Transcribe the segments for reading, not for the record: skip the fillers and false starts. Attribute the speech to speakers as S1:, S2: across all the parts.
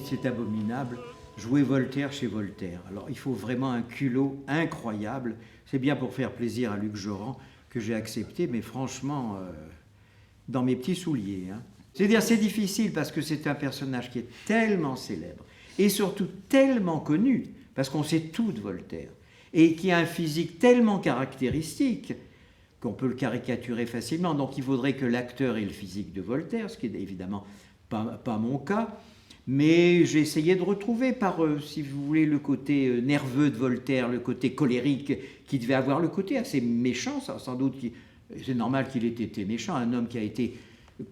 S1: C'est abominable, jouer Voltaire chez Voltaire. Alors il faut vraiment un culot incroyable. C'est bien pour faire plaisir à Luc Joran que j'ai accepté, mais franchement, dans mes petits souliers. Hein. C'est-à-dire c'est difficile parce que c'est un personnage qui est tellement célèbre et surtout tellement connu, parce qu'on sait tout de Voltaire, et qui a un physique tellement caractéristique qu'on peut le caricaturer facilement. Donc il faudrait que l'acteur ait le physique de Voltaire, ce qui n'est évidemment pas mon cas. Mais j'ai essayé de retrouver par, si vous voulez, le côté nerveux de Voltaire, le côté colérique, qui devait avoir le côté assez méchant, sans doute. C'est normal qu'il ait été méchant, un homme qui a été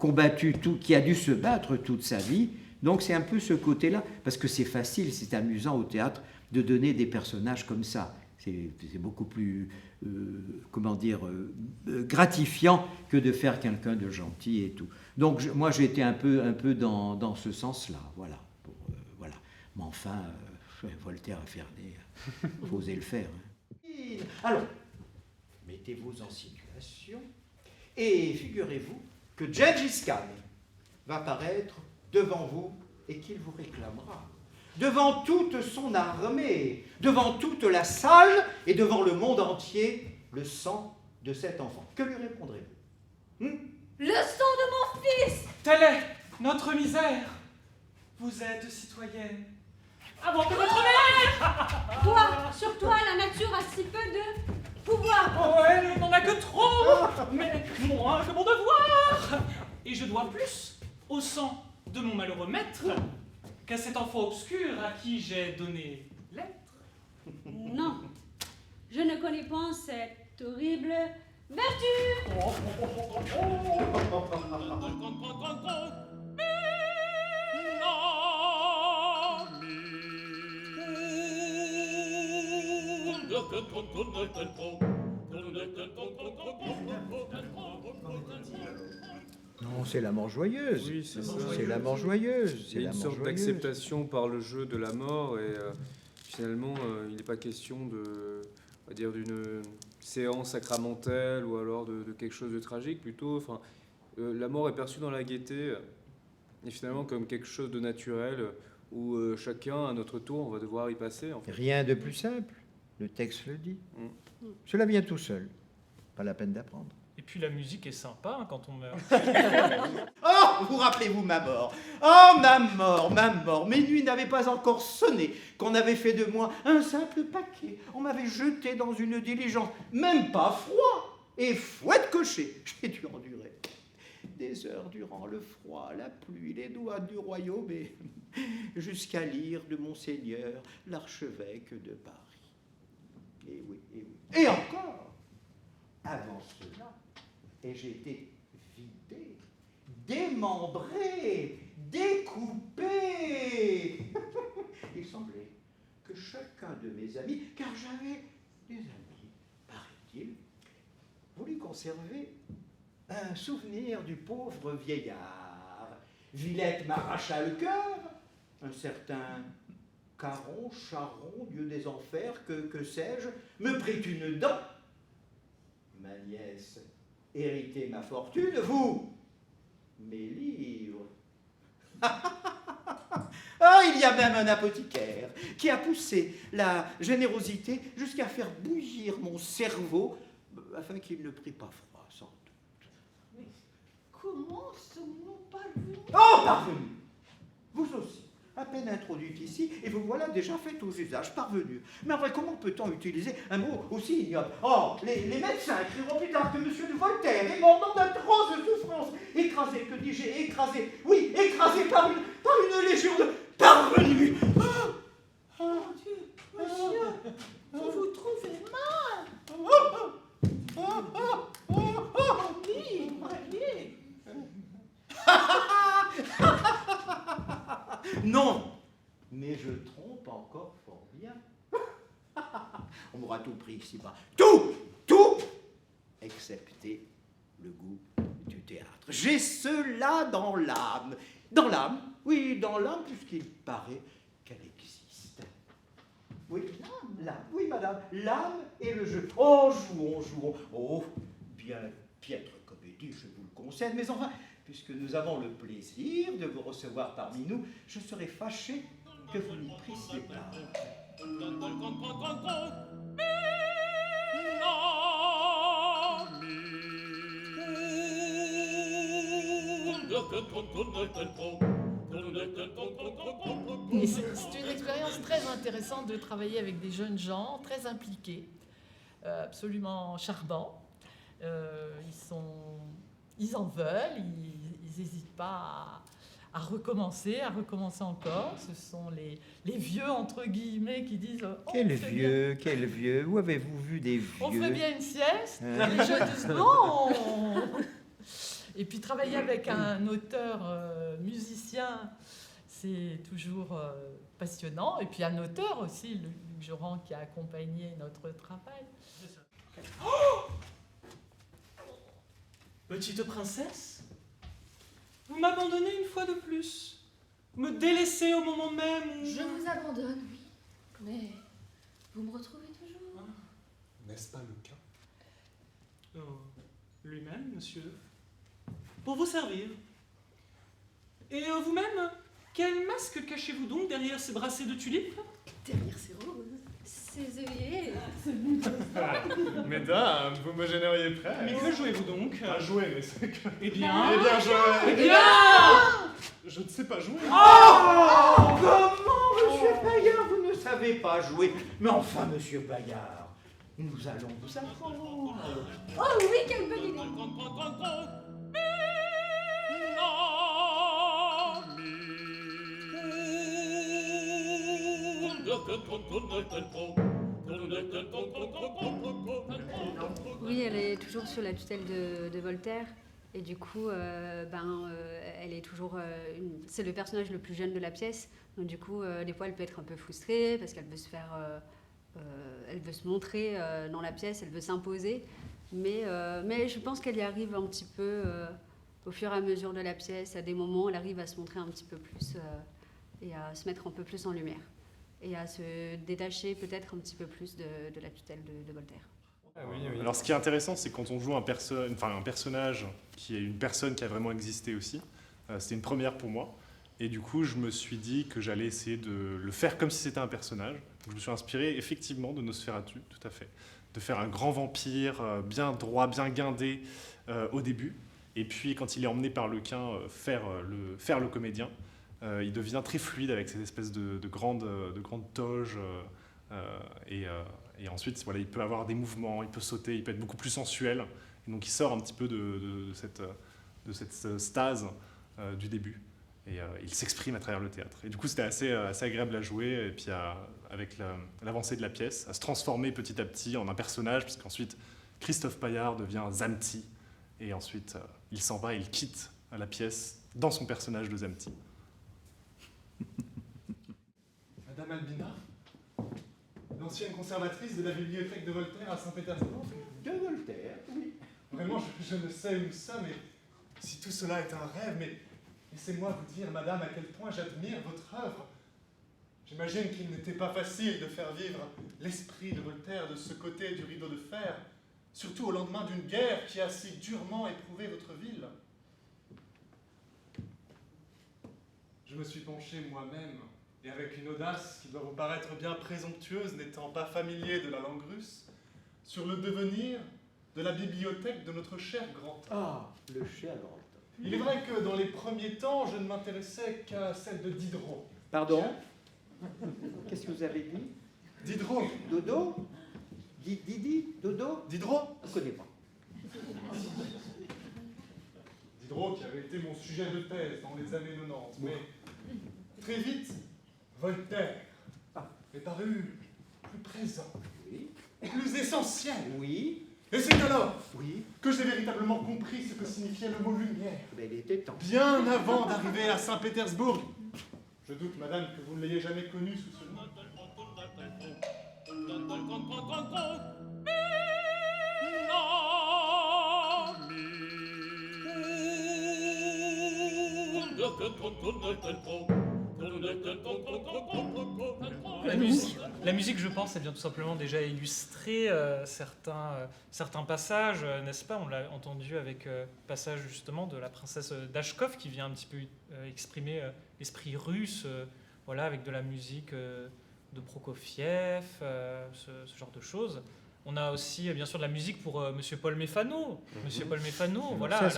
S1: combattu, qui a dû se battre toute sa vie. Donc c'est un peu ce côté-là, parce que c'est facile, c'est amusant au théâtre de donner des personnages comme ça. C'est beaucoup plus, gratifiant que de faire quelqu'un de gentil et tout. Donc moi j'ai été un peu dans ce sens-là, voilà. Voilà. Mais enfin, Voltaire a fermé, il faut oser le faire. Hein. Alors, mettez-vous en situation et figurez-vous que Gengis Khan va paraître devant vous et qu'il vous réclamera. Devant toute son armée, devant toute la salle et devant le monde entier, le sang de cet enfant. Que lui répondrez-vous?
S2: Le sang de mon fils!
S3: Telle est notre misère. Vous êtes citoyenne avant que votre mère.
S2: Toi, sur toi, la nature a si peu de pouvoir.
S3: Oh, elle n'en a que trop, mais moins que mon devoir. Et je dois plus au sang de mon malheureux maître qu'à cet enfant obscur à qui j'ai donné l'être.
S2: Non, je ne connais pas cette horrible vertu.
S1: Non, c'est la mort joyeuse.
S4: Oui, c'est ça.
S1: C'est la mort joyeuse.
S4: Il y a une sorte d'acceptation par le jeu de la mort et finalement, il n'est pas question de, on va dire, d'une séance sacramentelle ou alors de quelque chose de tragique. Plutôt, enfin, la mort est perçue dans la gaieté et finalement comme quelque chose de naturel où chacun, à notre tour, on va devoir y passer. En fait.
S1: Rien de plus simple. Le texte le dit. Cela vient tout seul. Pas la peine d'apprendre.
S3: Et puis la musique est sympa hein, quand on meurt.
S5: Oh, vous rappelez-vous ma mort? Oh, ma mort. Mes nuits n'avaient pas encore sonné, qu'on avait fait de moi un simple paquet. On m'avait jeté dans une diligence, même pas froid, et fouette cocher. J'ai dû endurer des heures durant le froid, la pluie, les doigts du royaume, et jusqu'à lire de Monseigneur, l'archevêque de Paris. Et oui. Et encore, avant cela, et j'ai été vidé, démembré, découpé. Il semblait que chacun de mes amis, car j'avais des amis, paraît-il, voulut conserver un souvenir du pauvre vieillard. Villette m'arracha le cœur, un certain Caron, Charron, dieu des enfers, que sais-je, me prit une dent. Ma nièce héritez ma fortune, vous, mes livres. Ah, il y a même un apothicaire qui a poussé la générosité jusqu'à faire bouillir mon cerveau afin qu'il ne prît pas froid, sans doute.
S2: Mais comment sommes-nous parvenus?
S5: Oh, parvenu! Vous aussi. À peine introduite ici, et vous voilà déjà fait aux usages parvenus. Mais en vrai, comment peut-on utiliser un mot aussi ignoble? Oh, les médecins écriront plus tard que Monsieur de Voltaire est mort dans d'atroces souffrances. Écrasé, que dis-je, écrasé, oui, écrasé par une légion de parvenus.
S2: Mon Dieu, monsieur, vous vous trouvez mal. Oui.
S5: Non, mais je trompe encore fort bien. On m'aura tout pris ici-bas. Tout, excepté le goût du théâtre. J'ai cela dans l'âme. Dans l'âme, oui, dans l'âme, puisqu'il paraît qu'elle existe. Oui, l'âme, oui, madame, l'âme et le jeu. Oh, jouons. Oh, bien piètre comédie, je vous le concède, mais enfin, puisque nous avons le plaisir de vous recevoir parmi nous, je serais fâché que vous n'y prissiez pas.
S6: C'est une expérience très intéressante de travailler avec des jeunes gens très impliqués, absolument charmants. Ils en veulent, ils n'hésitent pas à recommencer encore. Ce sont les vieux, entre guillemets, qui disent «
S1: Quel vieux, où avez-vous vu des vieux?
S6: On ferait bien une sieste ?» Les jeunes disent « Non !» Et puis travailler avec un auteur musicien, c'est toujours passionnant. Et puis un auteur aussi, Luc Joran, qui a accompagné notre travail.
S3: Oh, petite princesse, vous m'abandonnez une fois de plus. Me délaissez au moment même où...
S2: Je vous abandonne, oui. Mais vous me retrouvez toujours.
S7: N'est-ce pas le cas?
S3: Oh, lui-même, monsieur. Pour vous servir. Et vous-même, quel masque cachez-vous donc derrière ces bracelets de tulipes?
S2: Derrière ces roses, ces œillets.
S7: Mesdames, vous me gêneriez près.
S3: Mais que jouez-vous donc?
S7: Pas jouer, mais c'est que...
S3: Eh bien...
S7: Eh bien,
S3: Eh bien...
S7: je ne sais pas jouer.
S5: Oh, comment, monsieur Bayard, vous ne savez pas jouer? Mais enfin, monsieur Bayard, nous allons vous apprendre.
S2: Oh oui, quelle bonne idée.
S8: Oui, elle est toujours sous la tutelle de Voltaire. Et du coup, elle est toujours... c'est le personnage le plus jeune de la pièce. Donc du coup, des fois, elle peut être un peu frustrée parce qu'elle veut se faire... elle veut se montrer dans la pièce, elle veut s'imposer. Mais je pense qu'elle y arrive un petit peu au fur et à mesure de la pièce. À des moments, elle arrive à se montrer un petit peu plus et à se mettre un peu plus en lumière. Et à se détacher peut-être un petit peu plus de la tutelle de Voltaire.
S7: Ah oui. Alors ce qui est intéressant, c'est quand on joue un personnage qui est une personne qui a vraiment existé aussi. C'était une première pour moi. Et du coup, je me suis dit que j'allais essayer de le faire comme si c'était un personnage. Donc, je me suis inspiré effectivement de Nosferatu, tout à fait. De faire un grand vampire, bien droit, bien guindé au début. Et puis, quand il est emmené par Lequin faire le comédien, il devient très fluide avec cette espèce de grande toge. Et ensuite, voilà, il peut avoir des mouvements, il peut sauter, il peut être beaucoup plus sensuel. Et donc, il sort un petit peu de cette stase du début. Et il s'exprime à travers le théâtre. Et du coup, c'était assez agréable à jouer. Et puis, avec l'avancée de la pièce, à se transformer petit à petit en un personnage, puisqu'ensuite, Christophe Paillard devient Zamti. Et ensuite, il s'en va et il quitte la pièce dans son personnage de Zamti. Madame Albina, l'ancienne conservatrice de la bibliothèque de Voltaire à Saint-Pétersbourg.
S5: De Voltaire, oui.
S7: Vraiment, je ne sais où ça, mais si tout cela est un rêve, mais laissez-moi vous dire, madame, à quel point j'admire votre œuvre. J'imagine qu'il n'était pas facile de faire vivre l'esprit de Voltaire de ce côté du rideau de fer, surtout au lendemain d'une guerre qui a si durement éprouvé votre ville. Je me suis penché moi-même, et avec une audace qui doit vous paraître bien présomptueuse, n'étant pas familier de la langue russe, sur le devenir de la bibliothèque de notre cher grand temps.
S5: Ah, le cher grand temps.
S7: Il est vrai que dans les premiers temps, je ne m'intéressais qu'à celle de Diderot.
S5: Pardon? Qu'est-ce que vous avez dit?
S7: Diderot.
S5: Dodo? Didi? Dodo?
S7: Diderot.
S5: Je ne connais pas.
S7: Diderot qui avait été mon sujet de thèse dans les années 90. Mais très vite, Voltaire est paru plus présent,
S5: Oui.
S7: plus essentiel.
S5: Oui.
S7: Et c'est alors
S5: Oui.
S7: que j'ai véritablement compris ce que signifiait le mot lumière.
S5: Mais il était temps.
S7: Bien avant d'arriver à Saint-Pétersbourg. Je doute, madame, que vous ne l'ayez jamais connu sous ce nom.
S3: La musique, je pense, vient tout simplement déjà illustrer certains passages, n'est-ce pas? On l'a entendu avec le passage justement de la princesse Dashkov qui vient un petit peu exprimer l'esprit russe, voilà, avec de la musique de Prokofiev, ce genre de choses. On a aussi bien sûr de la musique pour Monsieur Paul Méfano. Monsieur Paul Méfano, voilà.
S1: Ça,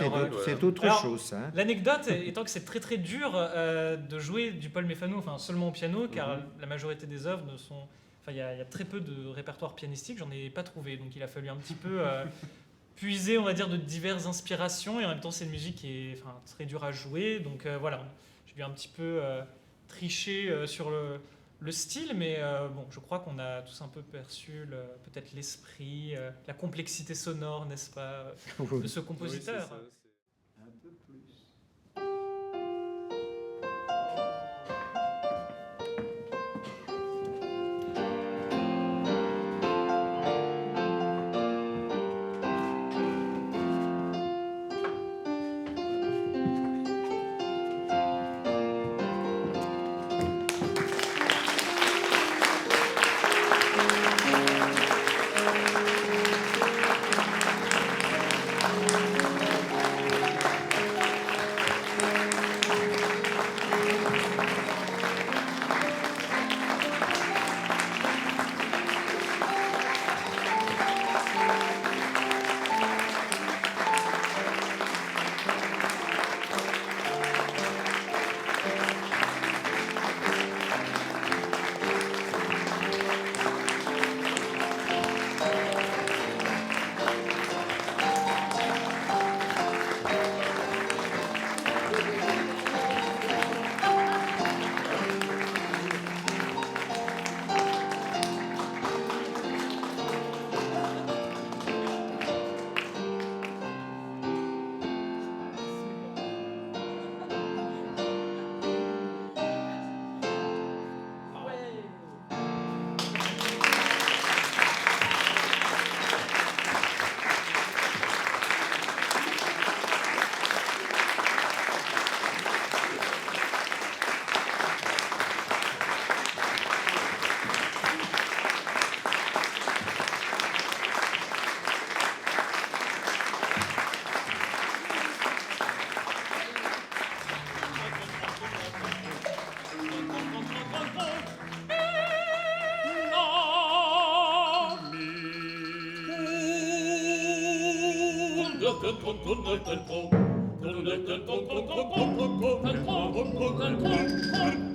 S1: c'est autre chose. Ça, hein.
S3: L'anecdote étant que c'est très très dur de jouer du Paul Méfano, enfin seulement au piano, car la majorité des œuvres ne sont... Enfin, il y a très peu de répertoire pianistique, j'en ai pas trouvé, donc il a fallu un petit peu puiser, on va dire, de diverses inspirations, et en même temps c'est une musique qui est très dure à jouer, donc voilà, j'ai dû un petit peu tricher sur le style, mais bon, je crois qu'on a tous un peu perçu peut-être l'esprit, la complexité sonore, n'est-ce pas, de ce compositeur.
S4: Oui,
S1: Un peu plus.
S9: Con